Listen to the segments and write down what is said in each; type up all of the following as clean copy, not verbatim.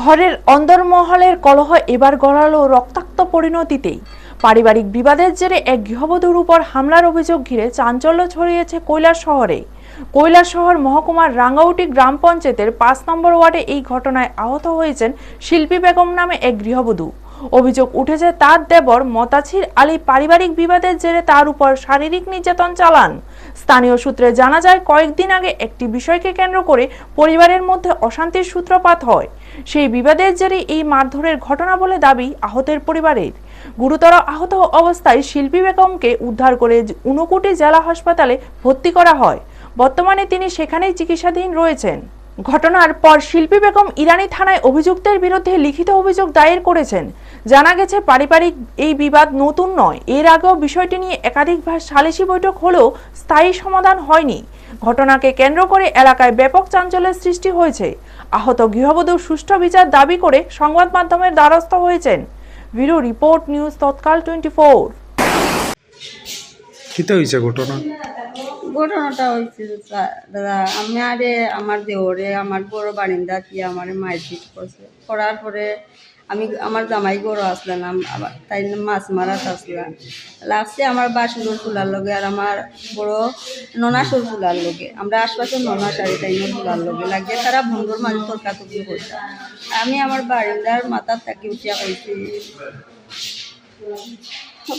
ঘরের অন্দরমহলের কলহ এবার গড়ালো রক্তাক্ত পরিণতিতেই। পারিবারিক বিবাদের জেরে এক গৃহবধূর উপর হামলার অভিযোগ ঘিরে চাঞ্চল্য ছড়িয়েছে কৈলাসহরে। কৈলাসহর মহকুমার রাঙ্গাউটি গ্রাম পঞ্চায়েতের ৫ নম্বর ওয়ার্ডে এই ঘটনায় আহত হয়েছেন শিল্পী বেগম নামে এক গৃহবধূ। অভিযোগ উঠেছে তার দেবর মতাছির আলী পারিবারিক বিবাদের জেরে তার উপর শারীরিক নির্যাতন চালান। স্থানীয় সূত্রে জানা যায়, কয়েকদিন আগে একটি বিষয়কে কেন্দ্র করে পরিবারের মধ্যে অশান্তির সূত্রপাত হয়। সেই বিবাদের জেরে এই মারধরের ঘটনা বলে দাবি আহতের পরিবারের। গুরুতর আহত অবস্থায় শিল্পী বেগমকে উদ্ধার করে ঊনকোটি জেলা হাসপাতালে ভর্তি করা হয়। বর্তমানে তিনি সেখানেই চিকিৎসাধীন রয়েছেন। ঘটনার পর শিল্পী বেগম ইরানি থানায় অভিযুক্তের বিরুদ্ধে লিখিত অভিযোগ দায়ের করেছেন। জানা গেছে, পারিবারিক এই বিবাদ নতুন নয়। এর আগেও বিষয়টি নিয়ে একাধিকবার সালিশি বৈঠক হলেও স্থায়ী সমাধান হয়নি। ঘটনাকে কেন্দ্র করে এলাকায় ব্যাপক চাঞ্চল্যের সৃষ্টি হয়েছে। আহত গৃহবধূর সুষ্ঠু বিচার দাবি করে সংবাদ মাধ্যমের দ্বারস্থ হয়েছেন। ব্যুরো রিপোর্ট, নিউজ তৎকাল 24। কিতা হইছে ঘটনাটা হয়েছে দাদা, আমি আরে আমার দেওরে আমার বড় বারিন্দা কি আমার মারপিট করছে। করার পরে আমি আমার জামাই গরু আসলাম, তাই মাছ মারাত আসলাম। লাস্টে আমার বাসুর ফুলার লগে আর আমার বড় ননাসুর ফুলার লগে, আমরা আশপাশের ননা শাড়ি তাই ফুলার লগে লাগিয়ে তারা বন্ধুর মাঝে তর্কাতর্কি করছে। আমি আমার বারিন্দার মাথার তাকে উঠিয়া কইছি,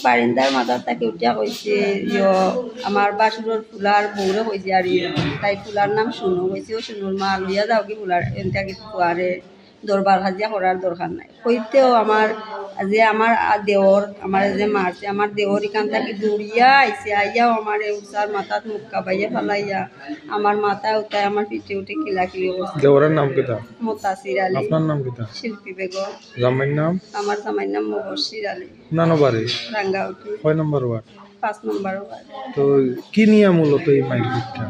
বারিন্দার মাথার তাকে উঠিয়া কইছে আমার বাসুরের ফুলার বউরে কইছে আর তাই ফুলার নাম শুনো কইছে, ও শুনুর মা লইয়া যাও কি ফুলার এনটাকে কুয়ারে দরবার হাজিয়া করার দরকার নাই কইতেও আমার যে আমার দেওর আমার যে মারছে, আমার দেওর এখান থেকে দৌড়িয়া আইসে, আইয়াও আমার উচার মাথাত মুক্কা বাইয়া ফেলাইয়া আমার মাথা উঠায় আমার পিঠে উঠে কিলাকিলি করছে। দেওরের নাম কিতা? মতাসির আলী। আপনার নাম কিতা? শিল্পী বেগম। জামাইর নাম? আমার জামাইর নাম মুবশির আলী। নানো বাড়ি? রাঙ্গাউটি। কয় নম্বর ওয়ার্ড? ৫ নম্বর ওয়ার্ড। তো কি নিয়ে মূলত এই মারপিটটা?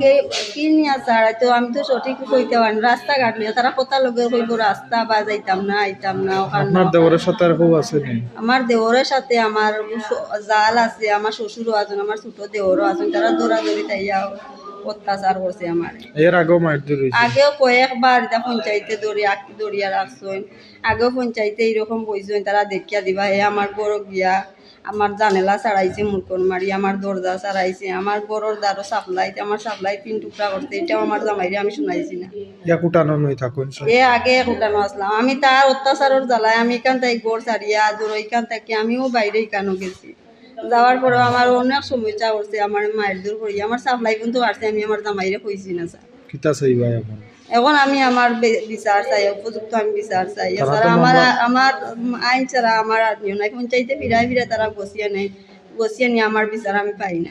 কি নিয়ে স্যার, তো আমি তো সঠিক কইতে পারি না। রাস্তাঘাট নিয়ে তারা কথা লগে কইব রাস্তা বা যাইতাম না আইতাম না। আপনার দেওরের সাথে আর কেউ আছে নি? আমার দেওরের সাথে আমার জাল আছে, আমার শ্বশুরও আছেন, আমার ছোট দেওরও আছেন। তারা দৌড়াদৌড়ি তাইয়া অত্যাচার করছে আমার। এর আগেও মারধর হইছে? আগেও কয়েকবার এটা পঞ্চায়েতে দৌড়িয়া রাখছেন, আগেও পঞ্চায়েতে এইরকম বইছেন, তারা দেখিয়া দিবা। আমার বড় গিয়া আমার জানেলা ছাড়াইছে, মুরকন মারি আমার দরজা ছাড়াইছে, আমার বড়র দ্বারও সাপ্লাইতে আমার সাপ্লাই ৩ টুকরা করতে। এটাও আমার জামাইরে আমি শুনাইছি না। কুটানো নই থাকুন আগে কুটানো আসলাম আমি, তার অত্যাচারের জ্বালায় আমি এখান থেকে গোড় ছাড়িয়া দূর এখান থেকে আমিও বাইরে এখানো গেছি। যাওয়ার পরেও আমার অনেক সমস্যা করছে, আমার মায়ের দূর করি আমার সাপ্লাই কিন্তু আসছে, আমি আমার জামাইরে কইছি না স্যার। কিতা চাইবা এখন? এখন আমি আমার বিচার চাই, উপযুক্ত আমি বিচার চাই। এছাড়া আমার আইন ছাড়া আমার আর নিয়ে নাই। পঞ্চায়েতে ফিরাই তারা বসিয়ে নেই, বসিয়ে নিয়ে আমার বিচার আমি পাই না।